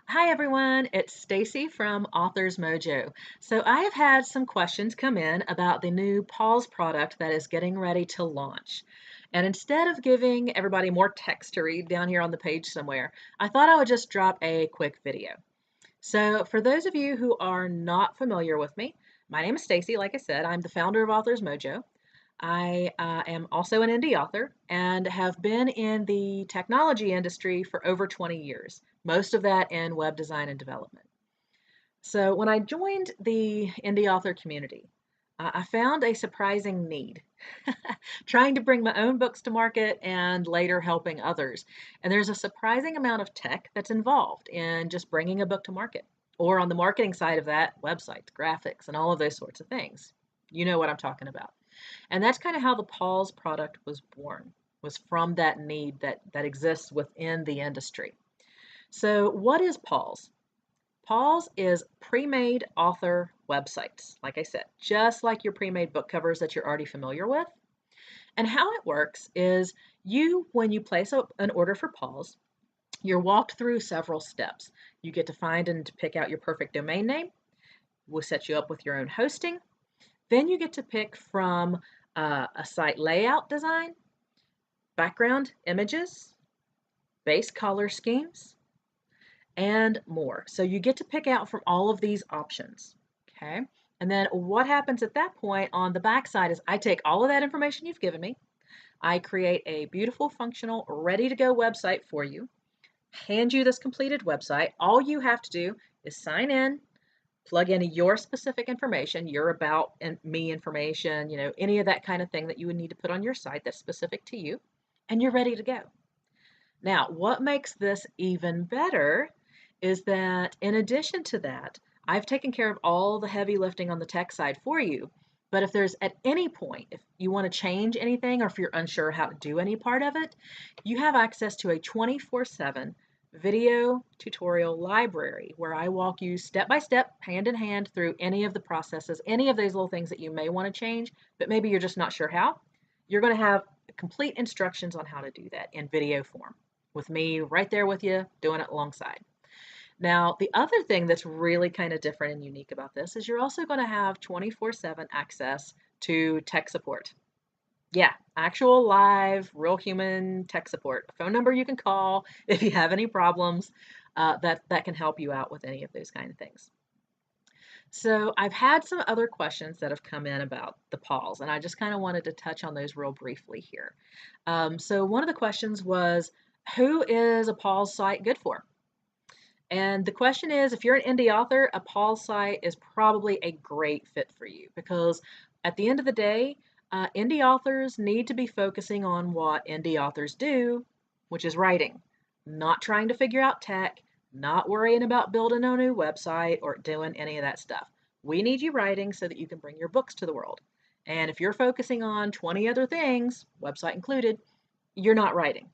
Hi everyone, it's Stacy from AuthorsMojo. So I have had some questions come in about the new PAWs product that is getting ready to launch. And instead of giving everybody more text to read down here on the page somewhere, I thought I would just drop a quick video. So for those of you who are not familiar with me, my name is Stacy. Like I said, I'm the founder of AuthorsMojo. I am also an indie author and have been in the technology industry for over 20 years, most of that in web design and development. So when I joined the indie author community, I found a surprising need, trying to bring my own books to market and later helping others. And there's a surprising amount of tech that's involved in just bringing a book to market, or on the marketing side of that, websites, graphics, and all of those sorts of things. You know what I'm talking about. And that's kind of how the PAWs product was born, was from that need that exists within the industry. So what is PAWs? PAWs is pre-made author websites, like I said, just like your pre-made book covers that you're already familiar with. And how it works is when you place an order for PAWs, you're walked through several steps. You get to find and to pick out your perfect domain name. We'll set you up with your own hosting. Then you get to pick from a site layout design, background images, base color schemes, and more. So you get to pick out from all of these options, okay? And then what happens at that point on the back side is I take all of that information you've given me, I create a beautiful, functional, ready-to-go website for you, hand you this completed website. All you have to do is sign in, plug in your specific information, your about and me information, any of that kind of thing that you would need to put on your site that's specific to you, and you're ready to go. Now, what makes this even better is that in addition to that, I've taken care of all the heavy lifting on the tech side for you. But if there's at any point, if you want to change anything or if you're unsure how to do any part of it, you have access to a 24/7 video tutorial library where I walk you step by step, hand in hand through any of the processes, any of those little things that you may want to change, but maybe you're just not sure how. You're going to have complete instructions on how to do that in video form with me right there with you doing it alongside. Now, the other thing that's really kind of different and unique about this is you're also going to have 24/7 access to tech support. Yeah, actual live, real human tech support. A phone number you can call if you have any problems that can help you out with any of those kind of things. So I've had some other questions that have come in about the PAWs, and I just kind of wanted to touch on those real briefly here. So one of the questions was, who is a PAWs site good for? And the question is, if you're an indie author, a PAWs site is probably a great fit for you because at the end of the day, indie authors need to be focusing on what indie authors do, which is writing, not trying to figure out tech, not worrying about building a new website or doing any of that stuff. We need you writing so that you can bring your books to the world. And if you're focusing on 20 other things, website included, you're not writing.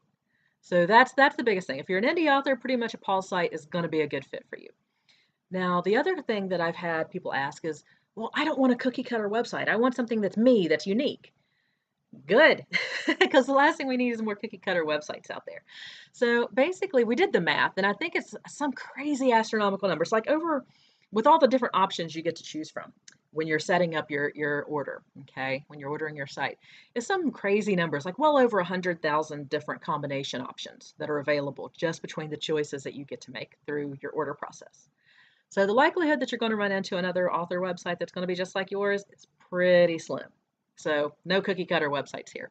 So that's the biggest thing. If you're an indie author, pretty much a PAWs site is going to be a good fit for you. Now, the other thing that I've had people ask is, well, I don't want a cookie cutter website. I want something that's me, that's unique. Good, because the last thing we need is more cookie cutter websites out there. So basically, we did the math, and I think it's some crazy astronomical numbers, like with all the different options you get to choose from when you're setting up your order, okay, when you're ordering your site. It's some crazy numbers, like well over 100,000 different combination options that are available just between the choices that you get to make through your order process. So the likelihood that you're going to run into another author website that's going to be just like yours is pretty slim. So no cookie cutter websites here.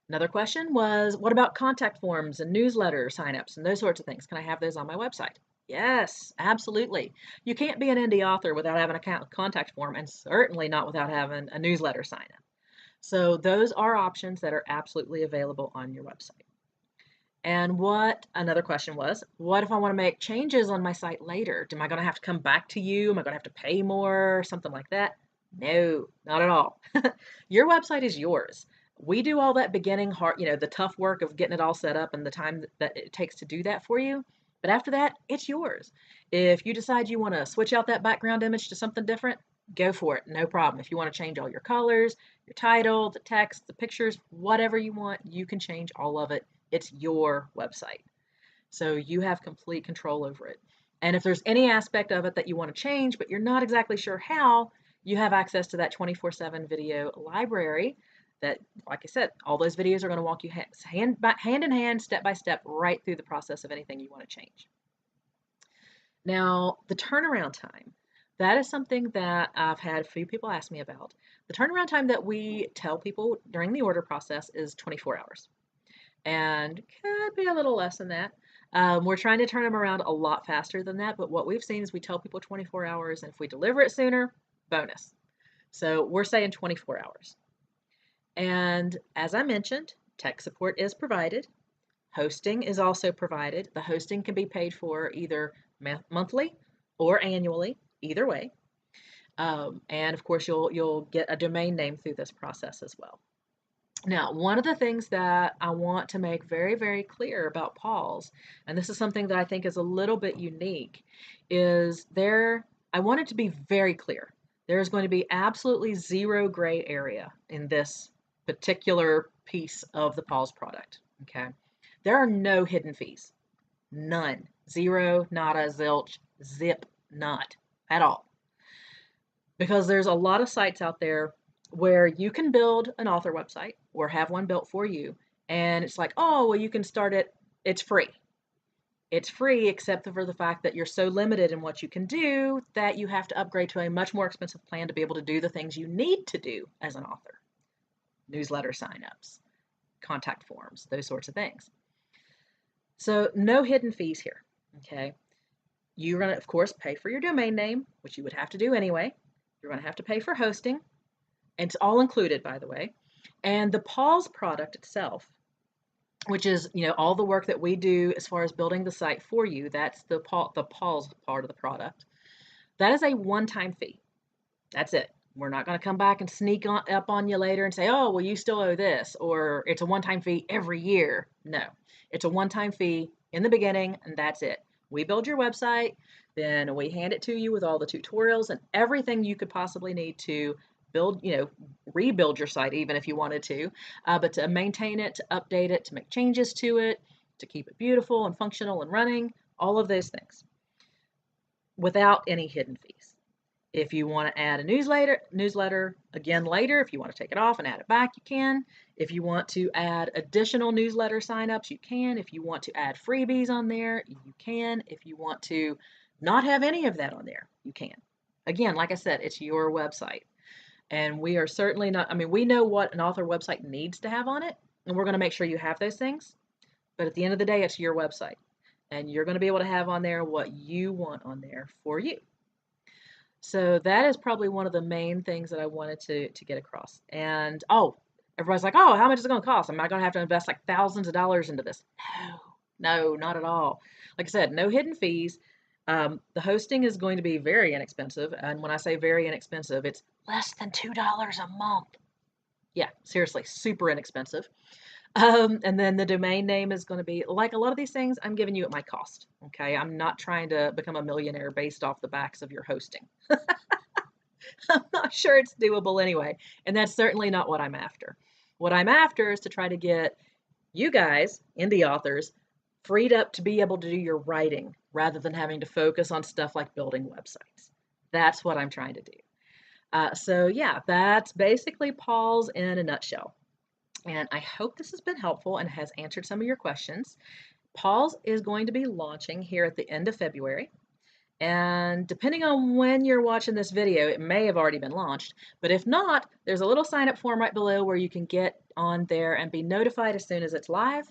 Another question was, what about contact forms and newsletter signups and those sorts of things? Can I have those on my website? Yes, absolutely. You can't be an indie author without having a contact form and certainly not without having a newsletter sign up. So those are options that are absolutely available on your website. And another question was, what if I want to make changes on my site later? Am I going to have to come back to you? Am I going to have to pay more? Something like that? No, not at all. Your website is yours. We do all that beginning the tough work of getting it all set up and the time that it takes to do that for you. But after that, it's yours. If you decide you want to switch out that background image to something different, go for it. No problem. If you want to change all your colors, your title, the text, the pictures, whatever you want, you can change all of it. It's your website. So you have complete control over it. And if there's any aspect of it that you want to change, but you're not exactly sure how, you have access to that 24/7 video library that, like I said, all those videos are going to walk you hand in hand, step by step, right through the process of anything you want to change. Now, the turnaround time, that is something that I've had a few people ask me about. The turnaround time that we tell people during the order process is 24 hours, and could be a little less than that. We're trying to turn them around a lot faster than that, but what we've seen is we tell people 24 hours, and if we deliver it sooner, bonus. So we're saying 24 hours. And as I mentioned, tech support is provided. Hosting is also provided. The hosting can be paid for either monthly or annually, either way. And of course, you'll get a domain name through this process as well. Now, one of the things that I want to make very, very clear about PAWs, and this is something that I think is a little bit unique, is I want it to be very clear. There is going to be absolutely zero gray area in this particular piece of the PAWs product, okay? There are no hidden fees, none, zero, nada, zilch, zip, not at all. Because there's a lot of sites out there where you can build an author website or have one built for you, and it's like, oh, well, you can start it, it's free. It's free except for the fact that you're so limited in what you can do that you have to upgrade to a much more expensive plan to be able to do the things you need to do as an author. Newsletter signups, contact forms, those sorts of things. So no hidden fees here, okay? You're going to, of course, pay for your domain name, which you would have to do anyway. You're going to have to pay for hosting. It's all included, by the way. And the PAWs product itself, which is, all the work that we do as far as building the site for you, that's the PAWs part of the product. That is a one-time fee. That's it. We're not going to come back and sneak up on you later and say, oh, well, you still owe this, or it's a one-time fee every year. No, it's a one-time fee in the beginning, and that's it. We build your website, then we hand it to you with all the tutorials and everything you could possibly need to build, rebuild your site even if you wanted to, but to maintain it, to update it, to make changes to it, to keep it beautiful and functional and running, all of those things without any hidden fees. If you want to add a newsletter again later, if you want to take it off and add it back, you can. If you want to add additional newsletter signups, you can. If you want to add freebies on there, you can. If you want to not have any of that on there, you can. Again, like I said, it's your website. And we are certainly not, we know what an author website needs to have on it, and we're going to make sure you have those things. But at the end of the day, it's your website. And you're going to be able to have on there what you want on there for you. So that is probably one of the main things that I wanted to get across. And, everybody's like, oh, how much is it going to cost? Am I going to have to invest like thousands of dollars into this? No, not at all. Like I said, no hidden fees. The hosting is going to be very inexpensive. And when I say very inexpensive, it's less than $2 a month. Yeah, seriously, super inexpensive. And then the domain name is going to be, like a lot of these things, I'm giving you at my cost. Okay, I'm not trying to become a millionaire based off the backs of your hosting. I'm not sure it's doable anyway. And that's certainly not what I'm after. What I'm after is to try to get you guys, indie authors, freed up to be able to do your writing rather than having to focus on stuff like building websites. That's what I'm trying to do. So yeah, that's basically PAWs in a nutshell. And I hope this has been helpful and has answered some of your questions. PAWs is going to be launching here at the end of February. And depending on when you're watching this video, it may have already been launched. But if not, there's a little sign up form right below where you can get on there and be notified as soon as it's live.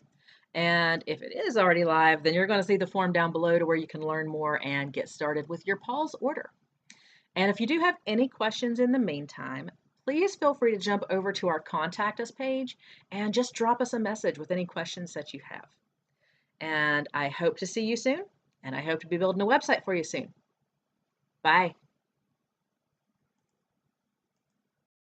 And if it is already live, then you're going to see the form down below to where you can learn more and get started with your PAWs order. And if you do have any questions in the meantime, please feel free to jump over to our Contact Us page and just drop us a message with any questions that you have. And I hope to see you soon, and I hope to be building a website for you soon. Bye.